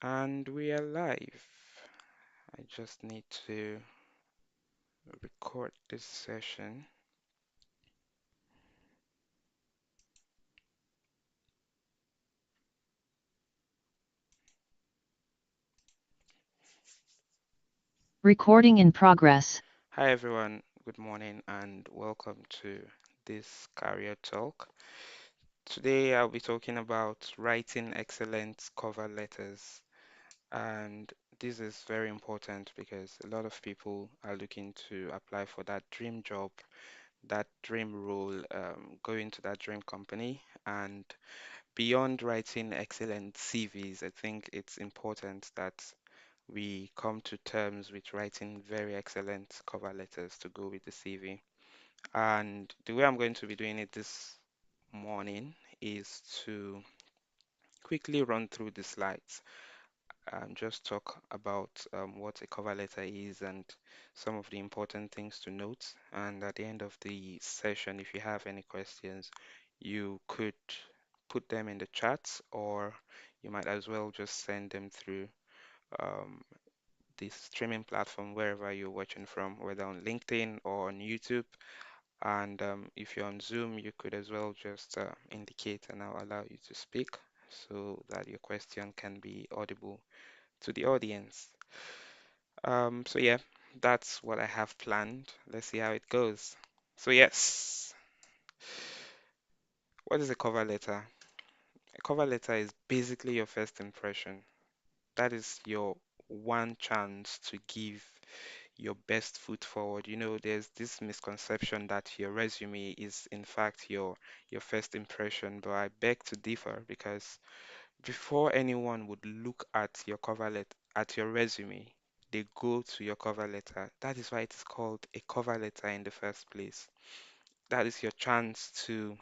And we are live. I just need to record this session. Recording in progress. Hi, everyone. Good morning and welcome to this career talk. Today, I'll be talking about writing excellent cover letters. And this is very important because a lot of people are looking to apply for that dream job, that dream role, go into that dream company. And beyond writing excellent CVs, I think it's important that we come to terms with writing very excellent cover letters to go with the CV. And the way I'm going to be doing it this morning is to quickly run through the slides and just talk about what a cover letter is and some of the important things to note. And at the end of the session, if you have any questions, you could put them in the chat or you might as well just send them through um, the streaming platform wherever you're watching from, whether on LinkedIn or on YouTube. And if you're on Zoom, you could as well just indicate and I'll allow you to speak so that your question can be audible to the audience. So yeah, that's what I have planned. Let's see how it goes. So yes, what is a cover letter? A cover letter is basically your first impression. That is your one chance to give your best foot forward. You know, there's this misconception that your resume is in fact your first impression, but I beg to differ because before anyone would look at your cover letter, at your resume, they go to your cover letter. That is why it is called a cover letter in the first place. That is your chance to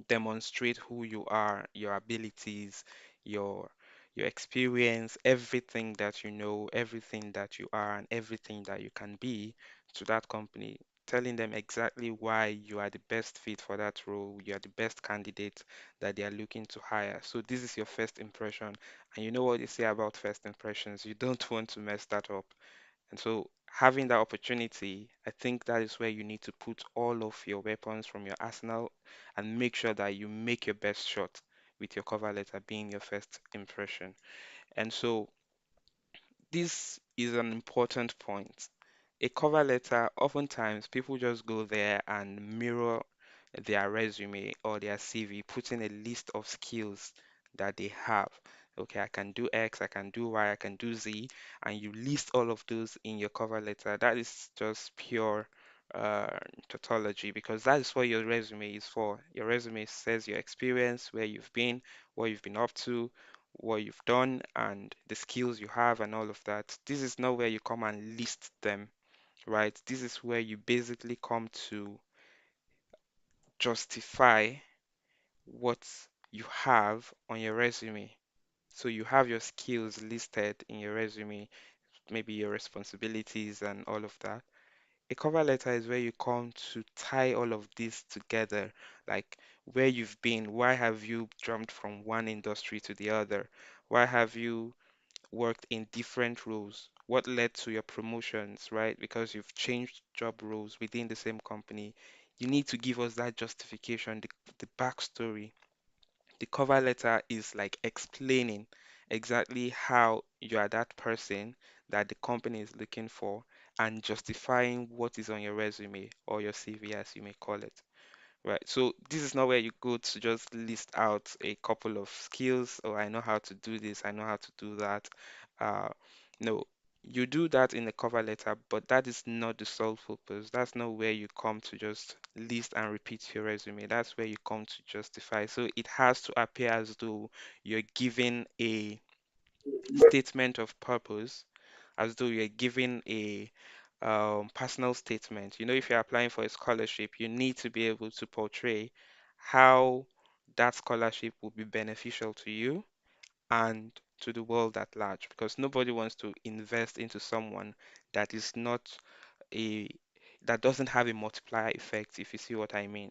demonstrate who you are, your abilities, your your experience, everything that you know, everything that you are, and everything that you can be to that company, telling them exactly why you are the best fit for that role, you are the best candidate that they are looking to hire. So this is your first impression. And you know what they say about first impressions, you don't want to mess that up. And so, having that opportunity, I think that is where you need to put all of your weapons from your arsenal and make sure that you make your best shot with your cover letter being your first impression. And so, this is an important point. A cover letter, oftentimes people just go there and mirror their resume or their CV, putting a list of skills that they have. Okay, I can do X, I can do Y, I can do Z, and you list all of those in your cover letter. That is just pure uh, tautology because that is what your resume is for. Your resume says your experience, where you've been, what you've been up to, what you've done and the skills you have and all of that. This is not where you come and list them, right? This is where you basically come to justify what you have on your resume. So you have your skills listed in your resume, maybe your responsibilities and all of that. A cover letter is where you come to tie all of this together, like where you've been, why have you jumped from one industry to the other? Why have you worked in different roles? What led to your promotions, right? Because you've changed job roles within the same company. You need to give us that justification, the backstory. The cover letter is like explaining exactly how you are that person that the company is looking for and justifying what is on your resume or your CV, as you may call it. Right. So this is not where you go to just list out a couple of skills. Oh, I know how to do this. I know how to do that. Uh, no, you do that in the cover letter, but that is not the sole purpose. That's not where you come to just list and repeat your resume. That's where you come to justify. So it has to appear as though you're giving a statement of purpose, as though you're giving a personal statement. You know, if you're applying for a scholarship, you need to be able to portray how that scholarship will be beneficial to you and to the world at large, because nobody wants to invest into someone that is not a that doesn't have a multiplier effect, if you see what I mean.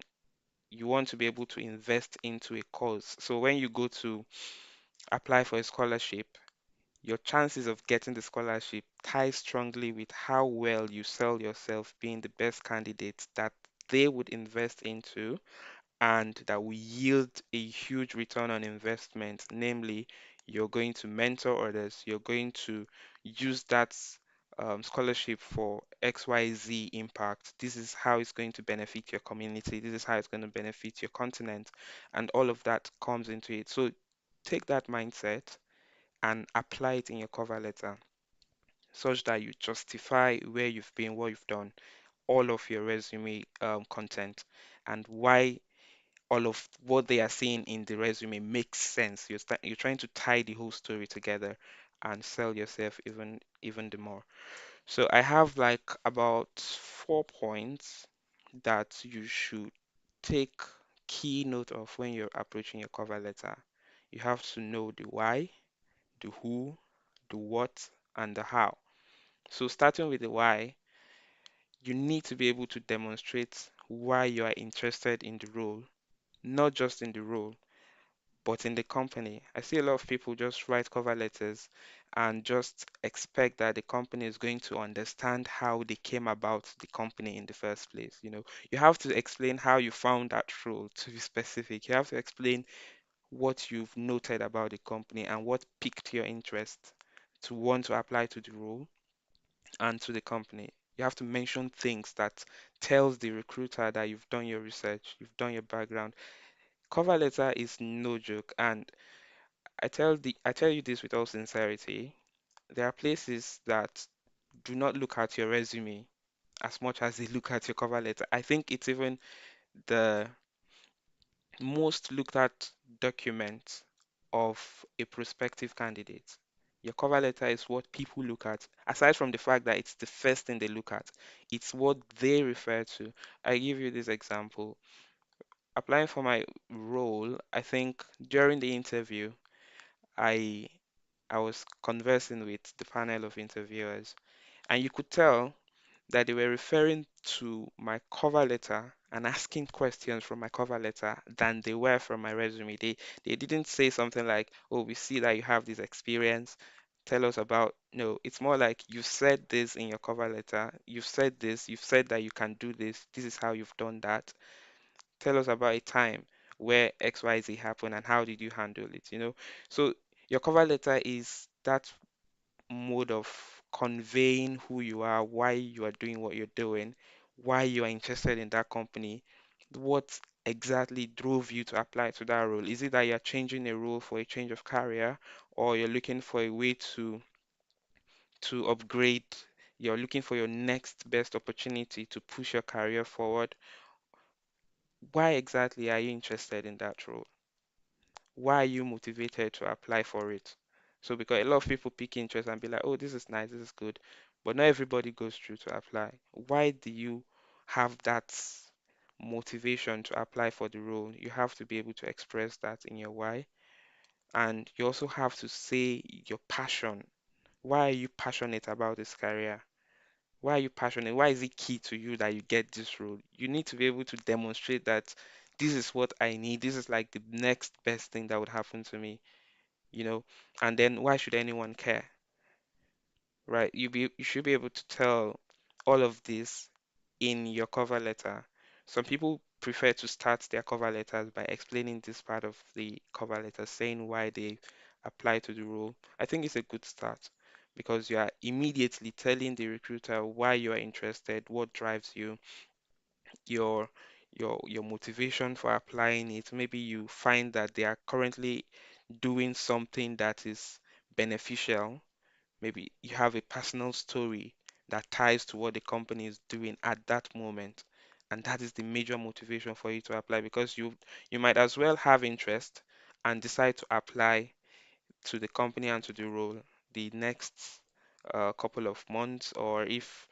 You want to be able to invest into a cause. So when you go to apply for a scholarship, your chances of getting the scholarship ties strongly with how well you sell yourself being the best candidate that they would invest into and that will yield a huge return on investment. Namely, you're going to mentor others, you're going to use that scholarship for XYZ impact. This is how it's going to benefit your community, this is how it's going to benefit your continent, and all of that comes into it. So take that mindset and apply it in your cover letter such that you justify where you've been, what you've done, all of your resume content, and why all of what they are seeing in the resume makes sense. You're trying to tie the whole story together and sell yourself even the more. So I have like about 4 points that you should take key note of when you're approaching your cover letter. You have to know the why, the who, the what, and the how. So starting with the why, you need to be able to demonstrate why you are interested in the role, not just in the role, but in the company. I see a lot of people just write cover letters and just expect that the company is going to understand how they came about the company in the first place. You have to explain how you found that role to be specific. You have to explain what you've noted about the company and what piqued your interest to want to apply to the role and to the company. You have to mention things that tells the recruiter that you've done your research, you've done your background. Cover letter is no joke, and I tell you this with all sincerity. There are places that do not look at your resume as much as they look at your cover letter. I think it's even the most looked at document of a prospective candidate. Your cover letter is what people look at. Aside from the fact that it's the first thing they look at, it's what they refer to. I give you this example. Applying for my role, I think during the interview, I I was conversing with the panel of interviewers, and you could tell that they were referring to my cover letter and asking questions from my cover letter than they were from my resume. They didn't say something like, "Oh, we see that you have this experience. Tell us about." No, it's more like you said this in your cover letter. You've said this. You've said that you can do this. This is how you've done that. Tell us about a time where XYZ happened and how did you handle it? So your cover letter is that mode of conveying who you are, why you are doing what you're doing, why you are interested in that company, what exactly drove you to apply to that role. Is it that you're changing a role for a change of career, or you're looking for a way to upgrade, you're looking for your next best opportunity to push your career forward? Why exactly are you interested in that role? Why are you motivated to apply for it? So because a lot of people pick interest and be like, oh, this is nice, this is good, but not everybody goes through to apply. Why do you have that motivation to apply for the role? You have to be able to express that in your why, and you also have to say your passion. Why are you passionate about this career? Why are you passionate? Why is it key to you that you get this role? You need to be able to demonstrate that this is what I need. This is like the next best thing that would happen to me, you know, and then why should anyone care, right? You should be able to tell all of this in your cover letter. Some people prefer to start their cover letters by explaining this part of the cover letter, saying why they apply to the role. I think it's a good start because you are immediately telling the recruiter why you are interested, what drives you, your your motivation for applying it. Maybe you find that they are currently doing something that is beneficial. Maybe you have a personal story that ties to what the company is doing at that moment. And that is the major motivation for you to apply because you might as well have interest and decide to apply to the company and to the role the next couple of months, or if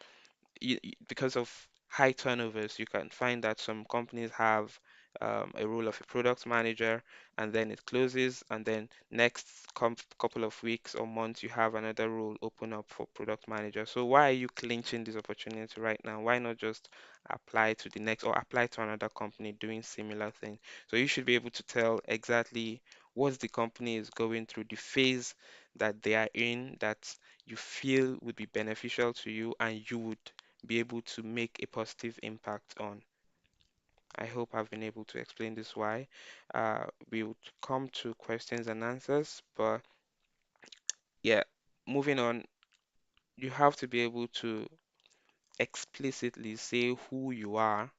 because of high turnovers, you can find that some companies have a role of a product manager, and then it closes, and then next couple of weeks or months, you have another role open up for product manager. So why are you clinching this opportunity right now? Why not just apply to the next or apply to another company doing similar thing? So you should be able to tell exactly what the company is going through, the phase that they are in that you feel would be beneficial to you and you would be able to make a positive impact on. I hope I've been able to explain this why. We would come to questions and answers, but yeah, moving on, you have to be able to explicitly say who you are,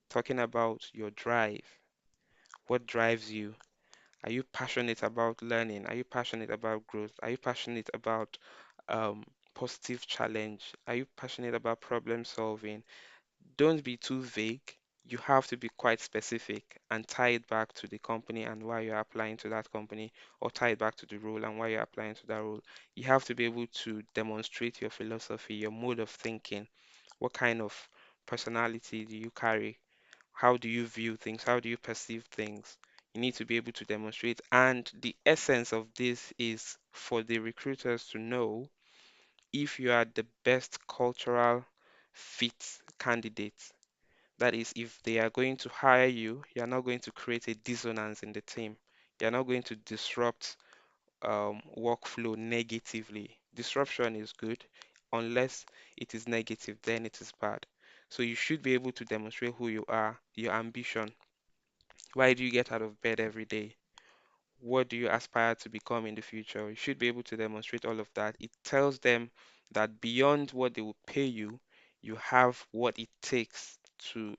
talking about your drive. What drives you? Are you passionate about learning? Are you passionate about growth? Are you passionate about um, positive challenge? Are you passionate about problem solving? Don't be too vague. You have to be quite specific and tie it back to the company and why you're applying to that company, or tie it back to the role and why you're applying to that role. You have to be able to demonstrate your philosophy, your mode of thinking. What kind of personality do you carry? How do you view things? How do you perceive things? You need to be able to demonstrate. And the essence of this is for the recruiters to know if you are the best cultural fit candidate. That is, if they are going to hire you, you're not going to create a dissonance in the team. You're not going to disrupt workflow negatively. Disruption is good, unless it is negative, then it is bad. So you should be able to demonstrate who you are, your ambition. Why do you get out of bed every day? What do you aspire to become in the future? You should be able to demonstrate all of that. It tells them that beyond what they will pay you, you have what it takes to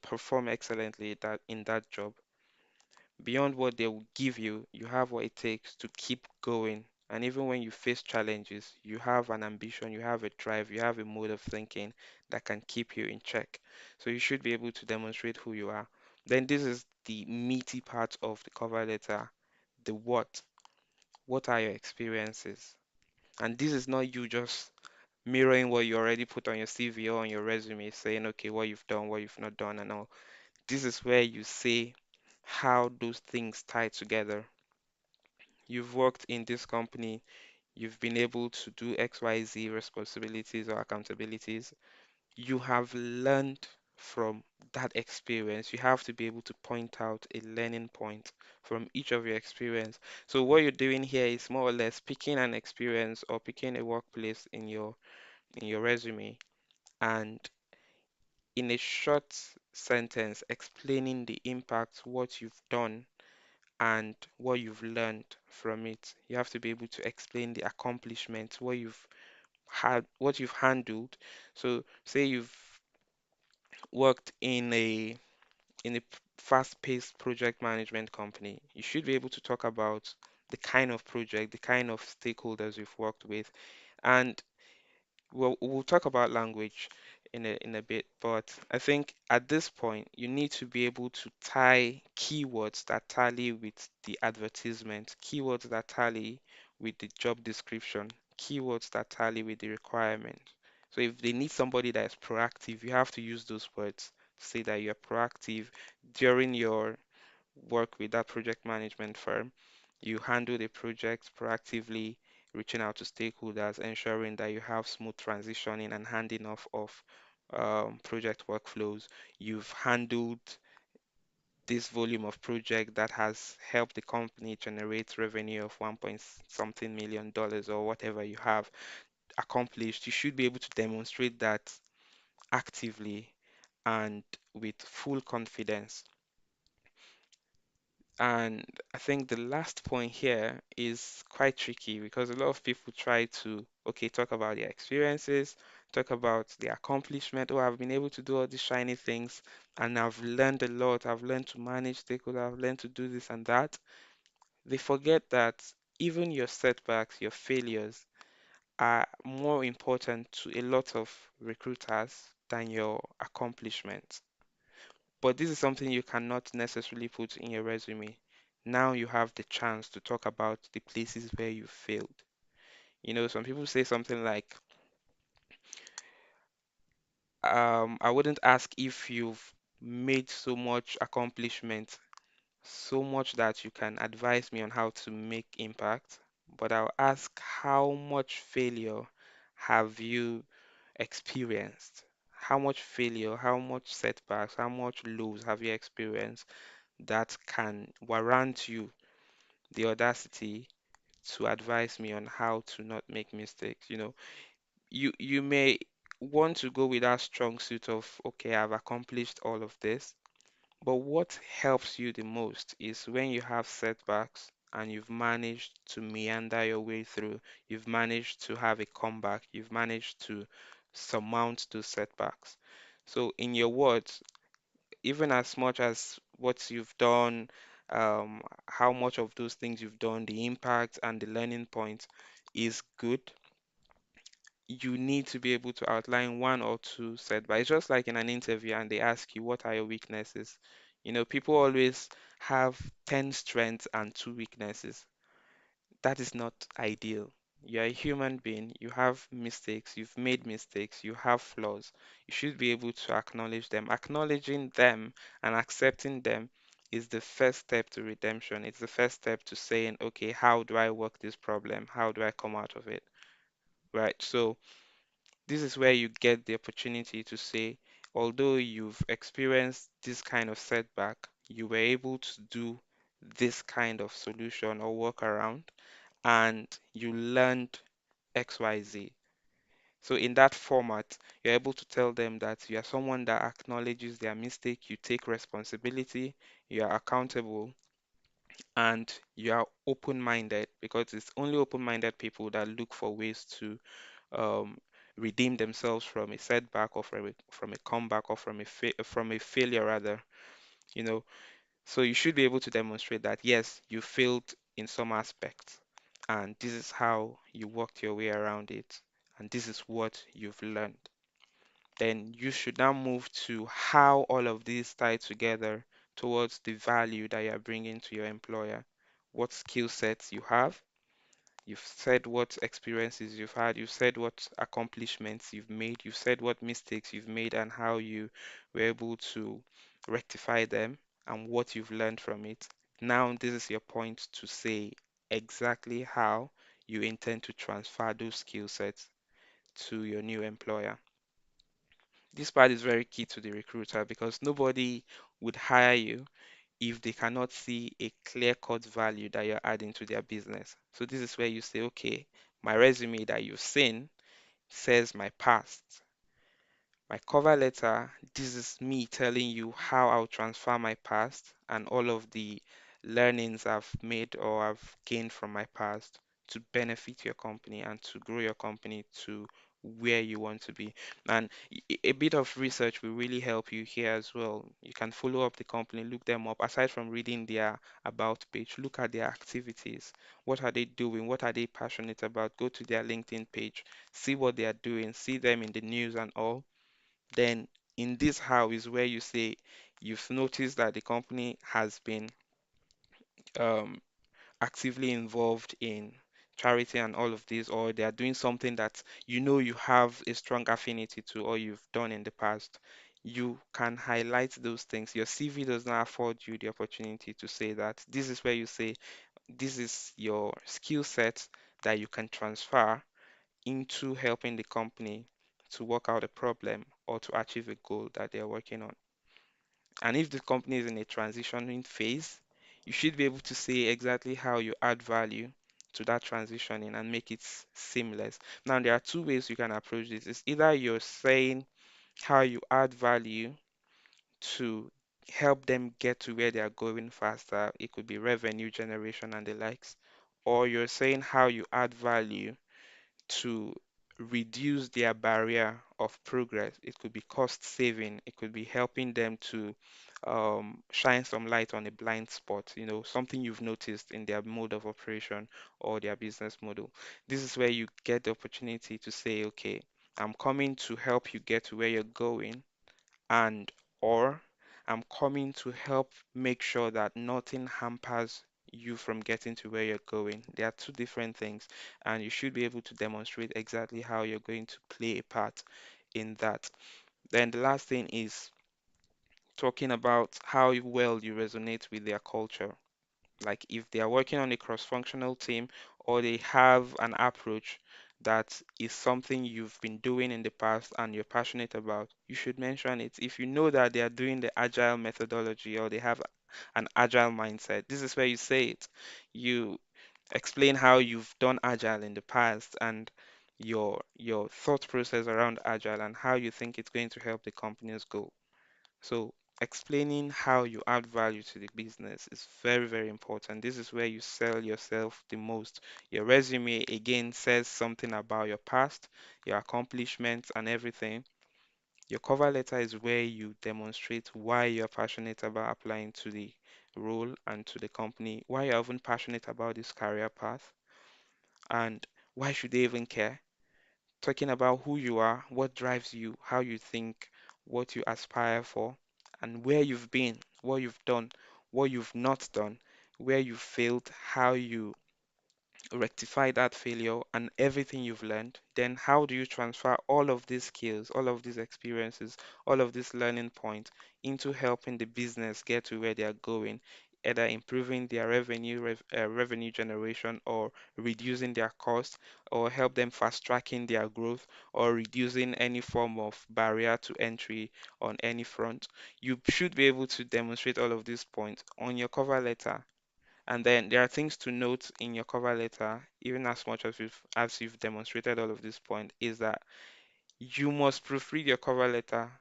perform excellently that in that job. Beyond what they will give you, you have what it takes to keep going. And even when you face challenges, you have an ambition, you have a drive, you have a mode of thinking that can keep you in check. So you should be able to demonstrate who you are. Then this is the meaty part of the cover letter, the what. What are your experiences? And this is not you just mirroring what you already put on your CV or on your resume, saying, okay, what you've done, what you've not done, and all. This is where you say how those things tie together. You've worked in this company, you've been able to do XYZ responsibilities or accountabilities. You have learned from that experience. You have to be able to point out a learning point from each of your experience. So what you're doing here is more or less picking an experience or picking a workplace in your resume and in a short sentence explaining the impact, what you've done and what you've learned from it. You have to be able to explain the accomplishments, what you've had, what you've handled. So say you've worked in a fast-paced project management company, you should be able to talk about the kind of project, the kind of stakeholders you've worked with, and we'll talk about language in a bit, but I think at this point you need to be able to tie keywords that tally with the advertisement, keywords that tally with the job description, keywords that tally with the requirement. So if they need somebody that is proactive, you have to use those words to say that you're proactive during your work with that project management firm. You handle the project proactively, reaching out to stakeholders, ensuring that you have smooth transitioning and handing off of project workflows. You've handled this volume of project that has helped the company generate revenue of 1 point something million dollars or whatever you have accomplished. You should be able to demonstrate that actively and with full confidence. And I think the last point here is quite tricky because a lot of people try to, okay, talk about their experiences, talk about their accomplishment. Oh, I've been able to do all these shiny things and I've learned a lot. I've learned to manage stakeholders, I've learned to do this and that. They forget that even your setbacks, your failures are more important to a lot of recruiters than your accomplishments. But this is something you cannot necessarily put in your resume. Now you have the chance to talk about the places where you failed. You know, some people say something like, I wouldn't ask if you've made so much accomplishment, so much that you can advise me on how to make impact, but I'll ask how much failure have you experienced? How much failure, how much setbacks, how much lows have you experienced that can warrant you the audacity to advise me on how to not make mistakes. You may want to go with that strong suit of, okay, I've accomplished all of this, but what helps you the most is when you have setbacks and you've managed to meander your way through, you've managed to have a comeback, you've managed to surmount those setbacks. So, in your words, even as much as what you've done, how much of those things you've done, the impact and the learning point is good, you need to be able to outline one or two setbacks. It's just like in an interview and they ask you, what are your weaknesses? People always have 10 strengths and two weaknesses. That is not ideal. You're a human being, you have mistakes, you've made mistakes, you have flaws. You should be able to acknowledge them. Acknowledging them and accepting them is the first step to redemption. It's the first step to saying, okay, how do I work this problem? How do I come out of it? Right? So, this is where you get the opportunity to say, although you've experienced this kind of setback, you were able to do this kind of solution or workaround, and you learned XYZ. So, in that format, you're able to tell them that you are someone that acknowledges their mistake, you take responsibility, you are accountable, and you are open-minded, because it's only open-minded people that look for ways to um, redeem themselves from a setback or from a comeback or from a failure rather. You know, so you should be able to demonstrate that yes, you failed in some aspects, and this is how you worked your way around it, and this is what you've learned. Then you should now move to how all of these tie together towards the value that you are bringing to your employer. What skill sets you have. You've said what experiences you've had, you've said what accomplishments you've made, you've said what mistakes you've made and how you were able to rectify them and what you've learned from it. Now, this is your point to say exactly how you intend to transfer those skill sets to your new employer. This part is very key to the recruiter because nobody would hire you if they cannot see a clear-cut value that you're adding to their business. So this is where you say, okay, my resume that you've seen says my past. My cover letter, this is me telling you how I'll transfer my past and all of the learnings I've made or I've gained from my past to benefit your company and to grow your company to where you want to be. And a bit of research will really help you here as well. You can follow up the company, look them up. Aside from reading their about page, look at their activities. What are they doing? What are they passionate about? Go to their LinkedIn page, see what they are doing, see them in the news and all. Then in this how is where you say you've noticed that the company has been um, actively involved in charity and all of this, or they are doing something that you have a strong affinity to, or you've done in the past. You can highlight those things. Your CV does not afford you the opportunity to say that. This is where you say this is your skill set that you can transfer into helping the company to work out a problem or to achieve a goal that they are working on. And if the company is in a transitioning phase, you should be able to say exactly how you add value to that transitioning and make it seamless. Now, there are two ways you can approach this. It's either you're saying how you add value to help them get to where they are going faster. It could be revenue generation and the likes. Or you're saying how you add value to reduce their barrier of progress. It could be cost saving, it could be helping them to shine some light on a blind spot, something you've noticed in their mode of operation or their business model. This is where you get the opportunity to say, okay, I'm coming to help you get to where you're going, and or I'm coming to help make sure that nothing hampers you from getting to where you're going. They are two different things, and you should be able to demonstrate exactly how you're going to play a part in that. Then the last thing is talking about how well you resonate with their culture. Like if they are working on a cross-functional team or they have an approach that is something you've been doing in the past and you're passionate about, you should mention it. If you know that they are doing the agile methodology or they have an agile mindset, this is where you say it. You explain how you've done agile in the past and your thought process around agile and how you think it's going to help the company's goal. So explaining how you add value to the business is very, very important. This is where you sell yourself the most. Your resume again says something about your past, your accomplishments, and everything. Your cover letter is where you demonstrate why you're passionate about applying to the role and to the company, why you're even passionate about this career path, and why should they even care? Talking about who you are, what drives you, how you think, what you aspire for, and where you've been, what you've done, what you've not done, where you failed, how you rectify that failure, and everything you've learned. Then, how do you transfer all of these skills, all of these experiences, all of these learning points into helping the business get to where they are going? Either improving their revenue generation, or reducing their cost, or help them fast tracking their growth, or reducing any form of barrier to entry on any front. You should be able to demonstrate all of these points on your cover letter. And then there are things to note in your cover letter, even as much as you've demonstrated all of this point, is that you must proofread your cover letter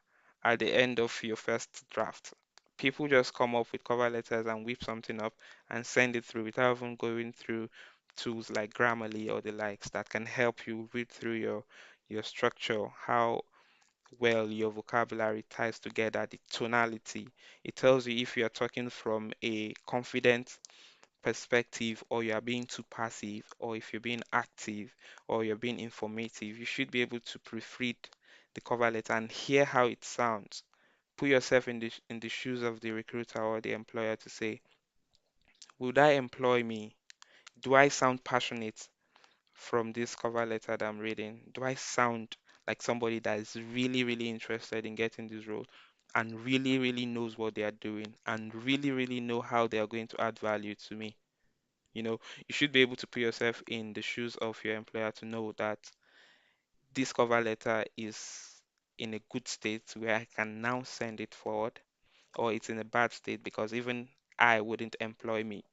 at the end of your first draft. People just come up with cover letters and whip something up and send it through without even going through tools like Grammarly or the likes that can help you read through your structure, how well your vocabulary ties together, the tonality. It tells you if you are talking from a confident perspective, or you are being too passive, or if you're being active, or you're being informative. You should be able to proofread the cover letter and hear how it sounds. Put yourself in the shoes of the recruiter or the employer to say, would I employ me? Do I sound passionate from this cover letter that I'm reading? Do I sound like somebody that is really, really interested in getting this role and really, really knows what they are doing and really, really know how they are going to add value to me? You know, you should be able to put yourself in the shoes of your employer to know that this cover letter is in a good state where I can now send it forward, or it's in a bad state because even I wouldn't employ me,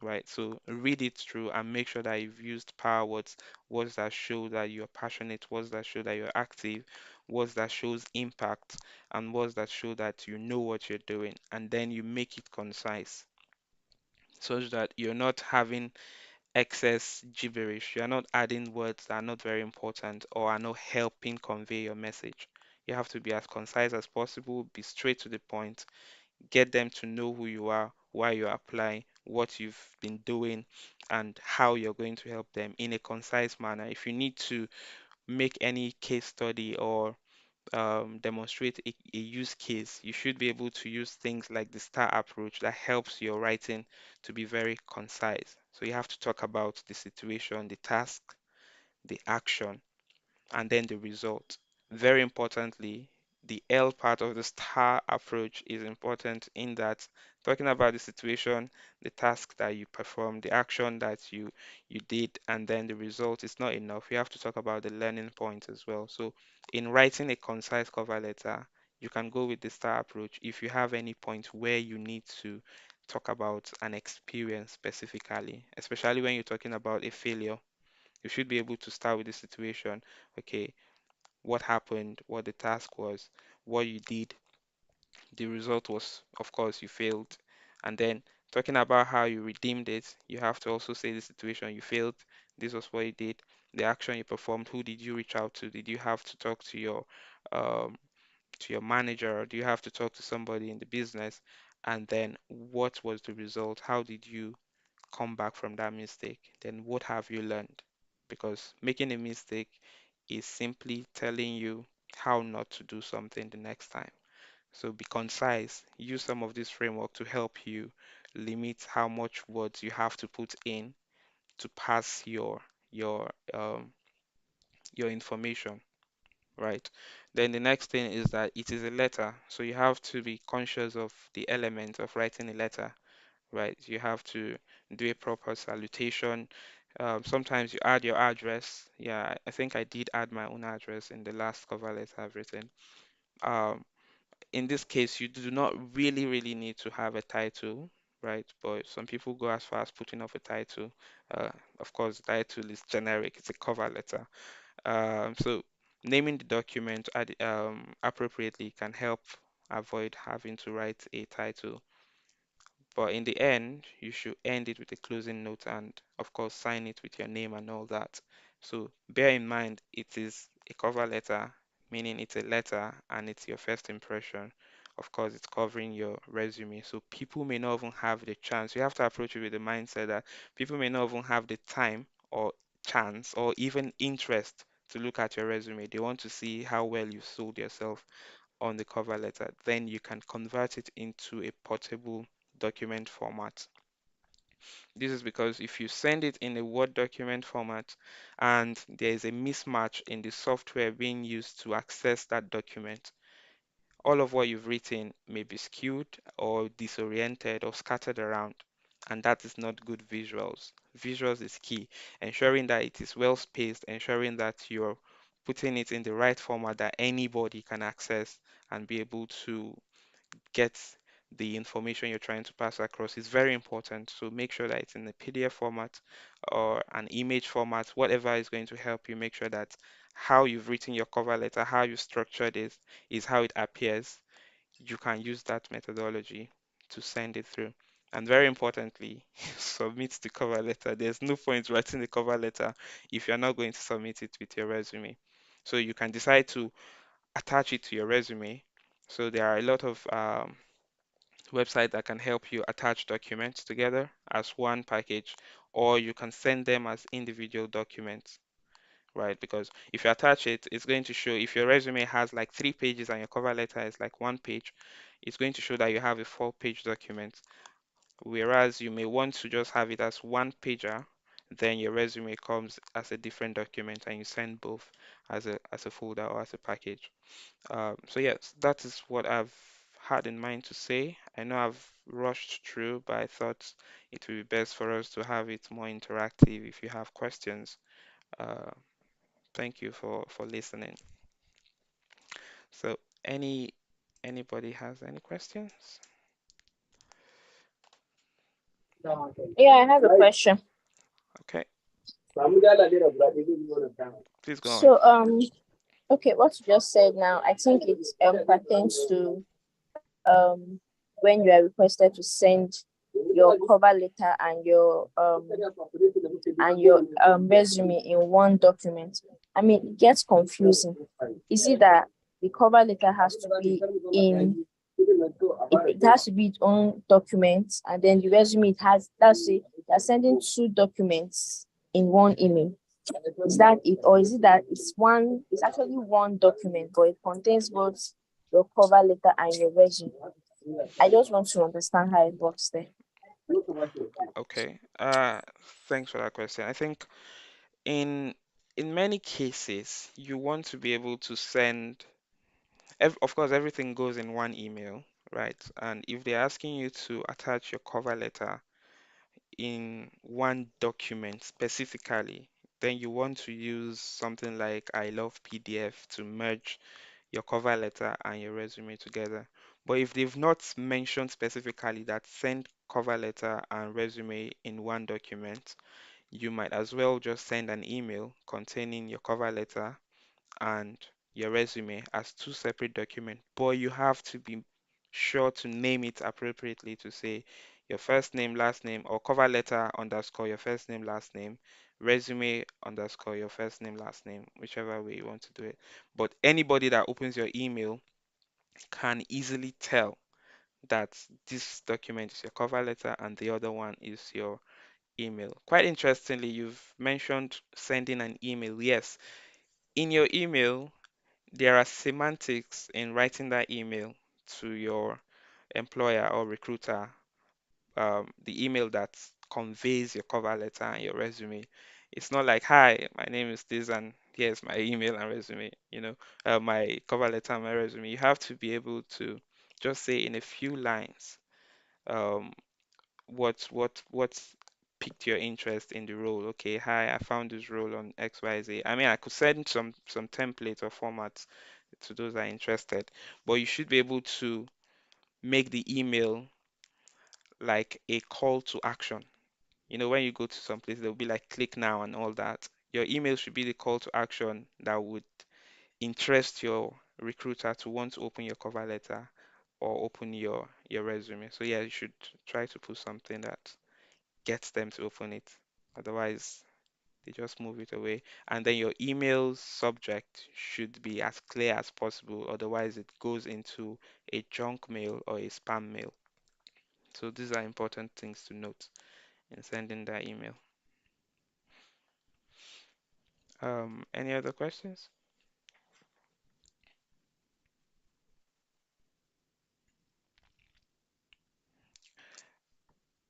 right? So read it through and make sure that you've used power words, words that show that you're passionate, words that show that you're active, words that shows impact, and words that show that you know what you're doing. And then you make it concise such that you're not having excess gibberish. You're not adding words that are not very important or are not helping convey your message. You have to be as concise as possible, be straight to the point, get them to know who you are, why you're applying, what you've been doing, and how you're going to help them in a concise manner. If you need to make any case study or demonstrate a use case, you should be able to use things like the STAR approach that helps your writing to be very concise. So you have to talk about the situation, the task, the action, and then the result. Very importantly, the L part of the STAR approach is important in that talking about the situation, the task that you performed, the action that you did, and then the result is not enough. You have to talk about the learning point as well. So in writing a concise cover letter, you can go with the STAR approach if you have any point where you need to talk about an experience specifically, especially when you're talking about a failure. You should be able to start with the situation. Okay, what happened, what the task was, what you did. The result was, of course, you failed. And then talking about how you redeemed it, you have to also say the situation you failed. This was what you did. The action you performed. Who did you reach out to? Did you have to talk um, to your manager, or do you have to talk to somebody in the business? And then what was the result? How did you come back from that mistake? Then what have you learned? Because making a mistake is simply telling you how not to do something the next time. So be concise. Use some of this framework to help you limit how much words you have to put in to pass your your information, right? Then the next thing is that it is a letter, so you have to be conscious of the element of writing a letter, right? You have to do a proper salutation, Sometimes you add your address. Yeah, I think I did add my own address in the last cover letter I've written. Um, in this case, you do not really need to have a title, right? But some people go as far as putting off a title. Uh, of course, the title is generic, it's a cover letter. So naming the document appropriately can help avoid having to write a title. But in the end, you should end it with a closing note and, of course, sign it with your name and all that. So bear in mind, it is a cover letter, meaning it's a letter and it's your first impression. Of course, it's covering your resume. So people may not even have the chance. You have to approach it with the mindset that people may not even have the time or chance or even interest to look at your resume. They want to see how well you sold yourself on the cover letter, then you can convert it into a portable document format. This is because if you send it in a Word document format and there is a mismatch in the software being used to access that document, all of what you've written may be skewed or disoriented or scattered around, and that is not good visuals. Visuals is key, ensuring that it is well spaced, ensuring that you're putting it in the right format that anybody can access and be able to get the information you're trying to pass across is very important. So make sure that it's in a PDF format or an image format, whatever is going to help you make sure that how you've written your cover letter, how you structured it, is how it appears. You can use that methodology to send it through. And very importantly, submit the cover letter. There's no point writing the cover letter if you're not going to submit it with your resume. So you can decide to attach it to your resume. So there are a lot of websites that can help you attach documents together as one package, or you can send them as individual documents, right? Because if you attach it, it's going to show if your resume has like 3 pages and your cover letter is like 1 page, it's going to show that you have a 4 page document. Whereas you may want to just have it as one pager, then your resume comes as a different document and you send both as a folder or as a package. So yes, that is what I've had in mind to say. I know I've rushed through, but I thought it would be best for us to have it more interactive. If you have questions, uh, thank you for listening. So anybody has any questions? Yeah, I have a question. Okay, please go on. So, okay, what you just said now, I think it pertains to um when you are requested to send your cover letter and your resume in one document. I mean, it gets confusing. Is it that the cover letter has to be in it has to be its own document, and then the resume it has that's it. They're sending two documents in one email. Is that it, or is it that it's actually one document, but it contains both your cover letter and your resume? I just want to understand how it works there. Okay. Thanks for that question. I think in in many cases, you want to be able to send of course, everything goes in one email, right? And if they're asking you to attach your cover letter in one document specifically, then you want to use something like I love PDF to merge your cover letter and your resume together. But if they've not mentioned specifically that send cover letter and resume in one document, you might as well just send an email containing your cover letter and your resume as two separate documents, but you have to be sure to name it appropriately to say your first name, last name, or cover letter underscore your first name, last name, resume underscore your first name, last name, whichever way you want to do it. But anybody that opens your email can easily tell that this document is your cover letter and the other one is your email. Quite interestingly, you've mentioned sending an email. Yes, in your email, there are semantics in writing that email to your employer or recruiter, the email that conveys your cover letter and your resume. It's not like, hi, my name is this, and here's my email and resume, my cover letter and my resume. You have to be able to just say in a few lines um, what piqued your interest in the role. Okay, hi, I found this role on XYZ. I mean, I could send some templates or formats to those that are interested, but you should be able to make the email like a call to action. You know, when you go to some place, there'll be like click now and all that. Your email should be the call to action that would interest your recruiter to want to open your cover letter or open your resume. So yeah, you should try to put something that gets them to open it. Otherwise, they just move it away. And then your email subject should be as clear as possible. Otherwise, it goes into a junk mail or a spam mail. So these are important things to note in sending that email. Any other questions?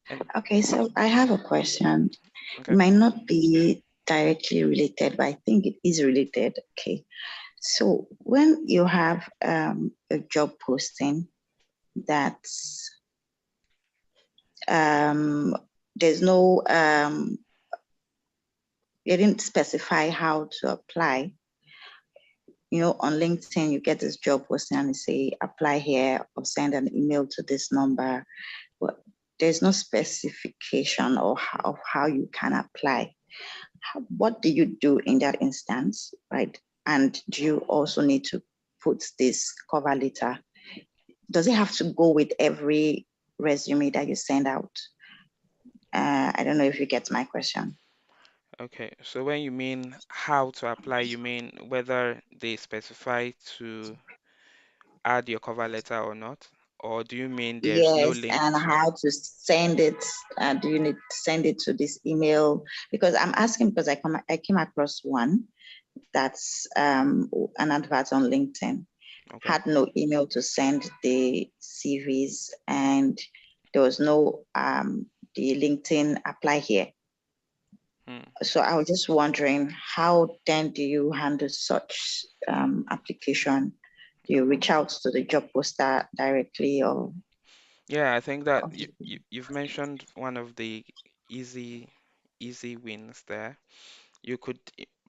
And Okay, so I have a question. It okay. might not be directly related, but I think it is related. Okay. So when you have a job posting that's there's no you didn't specify how to apply. You know, on LinkedIn, you get this job posting and you say apply here or send an email to this number. But there's no specification of how you can apply. What do you do in that instance, right? And do you also need to put this cover letter? Does it have to go with every resume that you send out? I don't know if you get my question. Okay. So when you mean how to apply, you mean whether they specify to add your cover letter or not? Or do you mean there's no Yes, link and to? how to send it? Do you need to send it to this email? Because I'm asking because I came across one that's an advert on LinkedIn. Okay. Had no email to send the CVs, and there was no the LinkedIn apply here. Hmm. So I was just wondering, how then do you handle such application? Do you reach out to the job poster directly, or Yeah, I think that how do you've mentioned one of the easy easy wins there. You could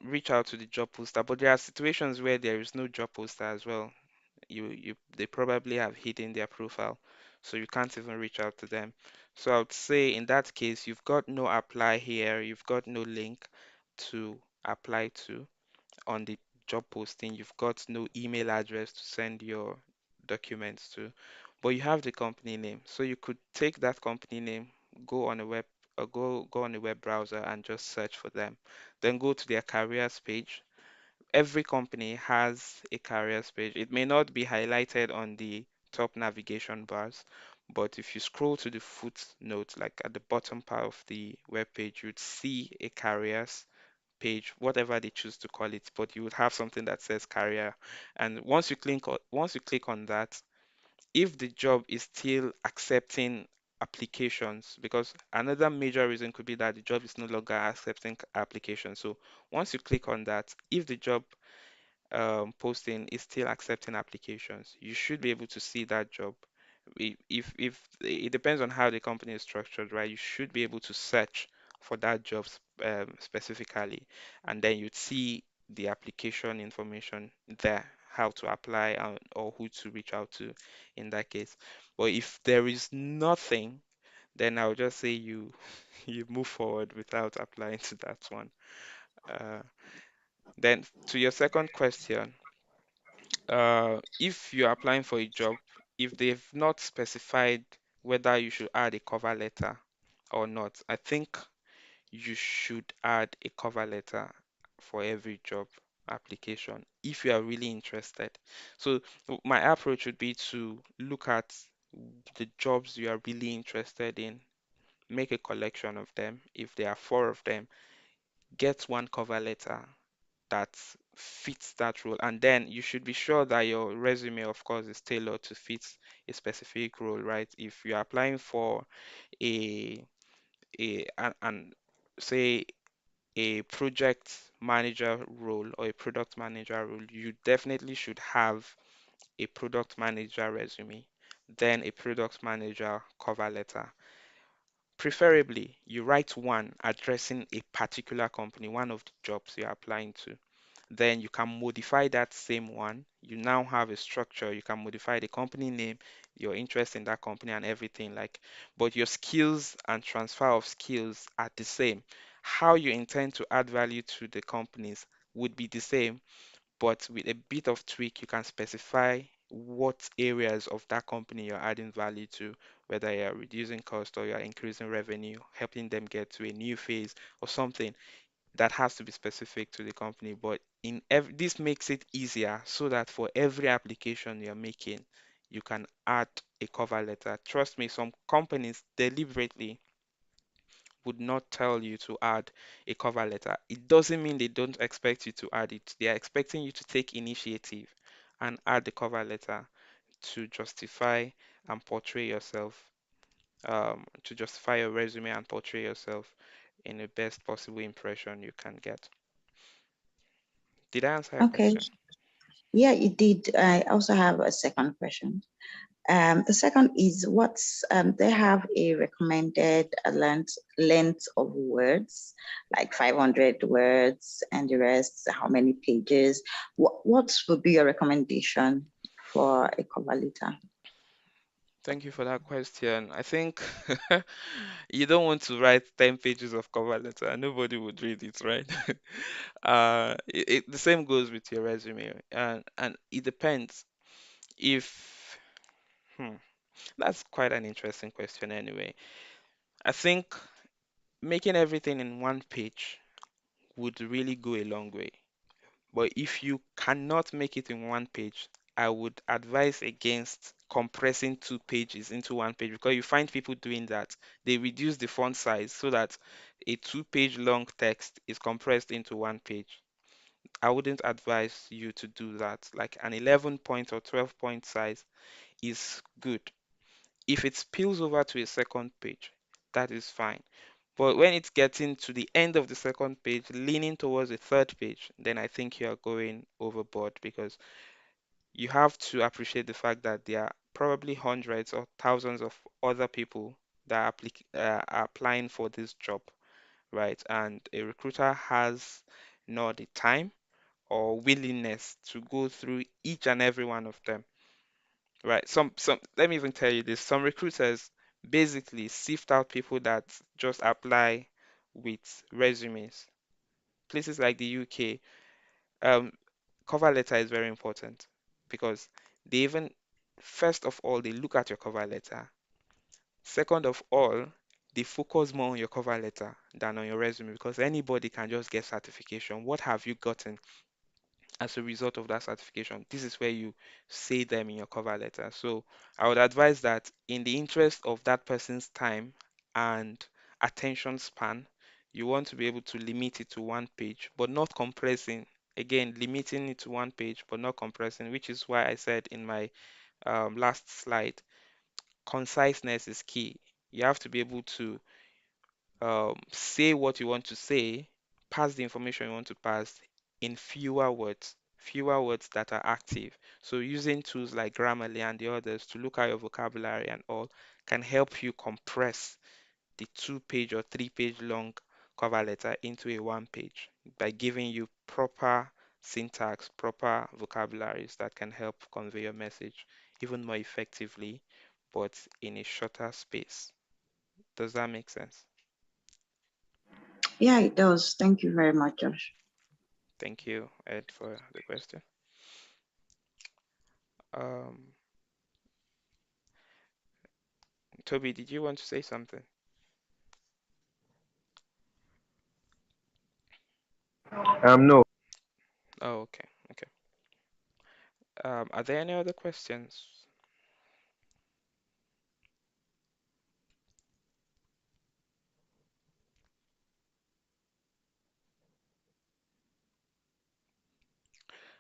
reach out to the job poster, but there are situations where there is no job poster as well. You they probably have hidden their profile, so you can't even reach out to them. So I would say in that case, you've got no apply here, you've got no link to apply to on the job posting, you've got no email address to send your documents to, but you have the company name. So you could take that company name, go on a web go on a web browser and just search for them. Then go to their careers page. Every company has a careers page. It may not be highlighted on the top navigation bars, but if you scroll to the footnote, like at the bottom part of the web page, you'd see a careers page, whatever they choose to call it, but you would have something that says career. And once you click on that, if the job is still accepting applications, because another major reason could be that the job is no longer accepting applications. So once you click on that, if the job posting is still accepting applications, you should be able to see that job. If it depends on how the company is structured, right? You should be able to search for that job specifically, and then you'd see the application information there, how to apply or who to reach out to in that case. But if there is nothing, then I'll just say you you move forward without applying to that one. Uh, then to your second question, if you're applying for a job, if they've not specified whether you should add a cover letter or not, I think you should add a cover letter for every job application if you are really interested. So my approach would be to look at the jobs you are really interested in, make a collection of them. If there are four of them, get one cover letter that fits that role. And then you should be sure that your resume, of course, is tailored to fit a specific role, right? If you're applying for a and say a project manager role or a product manager role, you definitely should have a product manager resume, then a product manager cover letter. Preferably, you write one addressing a particular company, one of the jobs you're applying to. Then you can modify that same one. You now have a structure. You can modify the company name, your interest in that company, and everything like, but your skills and transfer of skills are the same. How you intend to add value to the companies would be the same, but with a bit of tweak, you can specify what areas of that company you're adding value to, whether you're reducing cost or you're increasing revenue, helping them get to a new phase or something that has to be specific to the company. But this makes it easier so that for every application you're making, you can add a cover letter. Trust me, some companies deliberately would not tell you to add a cover letter. It doesn't mean they don't expect you to add it. They are expecting you to take initiative and add the cover letter to justify and portray yourself, to justify your resume and portray yourself in the best possible impression you can get. Did I answer your Okay. question? Yeah, you did. I also have a second question. The second is what's they have a recommended length of words, like 500 words, and the rest, how many pages? What would be your recommendation for a cover letter? Thank you for that question. I think you don't want to write 10 pages of cover letter. Nobody would read it, right? The same goes with your resume, and it depends if hmm, that's quite an interesting question anyway. I think making everything in one page would really go a long way. But if you cannot make it in one page, I would advise against compressing 2 pages into one page because you find people doing that. They reduce the font size so that a 2 page long text is compressed into one page. I wouldn't advise you to do that. Like an 11 point or 12 point size is good. If it spills over to a second page, that is fine. But when it's getting to the end of the second page, leaning towards the third page, then I think you are going overboard because you have to appreciate the fact that there are probably hundreds or thousands of other people that are applying for this job, right? And a recruiter has not the time or willingness to go through each and every one of them. Right. Some let me even tell you this. Some recruiters basically sift out people that just apply with resumes. Places like the UK, um, cover letter is very important because they even first of all they look at your cover letter. Second of all, they focus more on your cover letter than on your resume because anybody can just get certification. What have you gotten as a result of that certification? This is where you say them in your cover letter. So I would advise that in the interest of that person's time and attention span, you want to be able to limit it to one page, but not compressing. Again, limiting it to one page, but not compressing, which is why I said in my last slide, conciseness is key. You have to be able to say what you want to say, pass the information you want to pass in fewer words that are active. So using tools like Grammarly and the others to look at your vocabulary and all can help you compress the 2 page or 3 page long cover letter into a one page by giving you proper syntax, proper vocabularies that can help convey your message even more effectively, but in a shorter space. Does that make sense? Yeah, it does. Thank you very much, Josh. Thank you, Ed, for the question. Um, Toby, did you want to say something? No. Oh, okay, okay. Are there any other questions?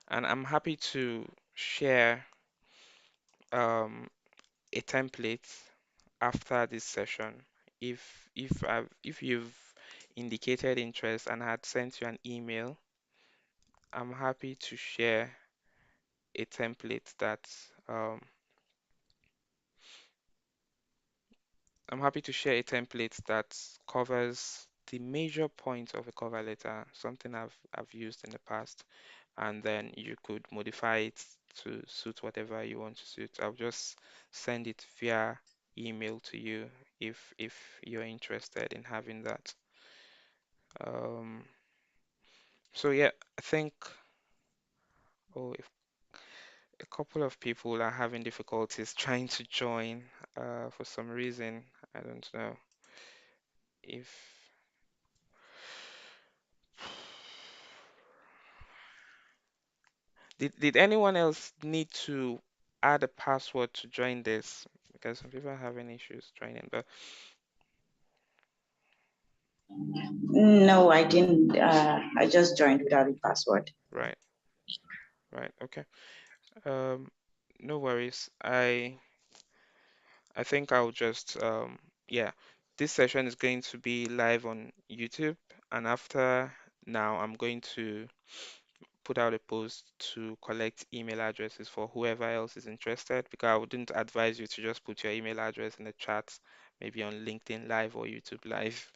And I'm happy to share um, a template after this session. If you've indicated interest and had sent you an email, I'm happy to share a template that um, I'm happy to share a template that covers the major points of a cover letter, something I've used in the past, and then you could modify it to suit whatever you want to suit. I'll just send it via email to you if you're interested in having that. Um, so yeah, I think if a couple of people are having difficulties trying to join for some reason. I don't know if did anyone else need to add a password to join this? Because some people are having issues joining, but No, I didn't. I just joined without a password. right, okay. Um, no worries. I think I'll just yeah, this session is going to be live on YouTube, and after now I'm going to put out a post to collect email addresses for whoever else is interested, because I wouldn't advise you to just put your email address in the chat, maybe on LinkedIn Live or YouTube Live,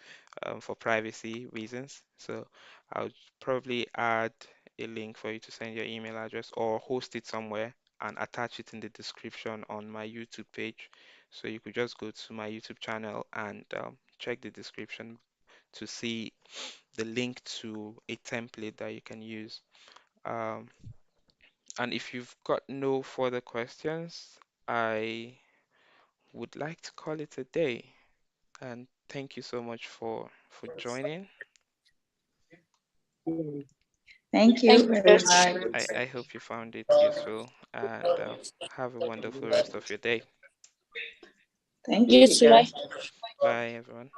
for privacy reasons. So I'll probably add a link for you to send your email address or host it somewhere and attach it in the description on my YouTube page. So you could just go to my YouTube channel and check the description to see the link to a template that you can use. Um, and if you've got no further questions, I would like to call it a day. And thank you so much for joining. Thank Thank you you. very much. I hope you found it useful, and have a wonderful rest of your day. Thank You you, too. Bye. guys. Bye, everyone.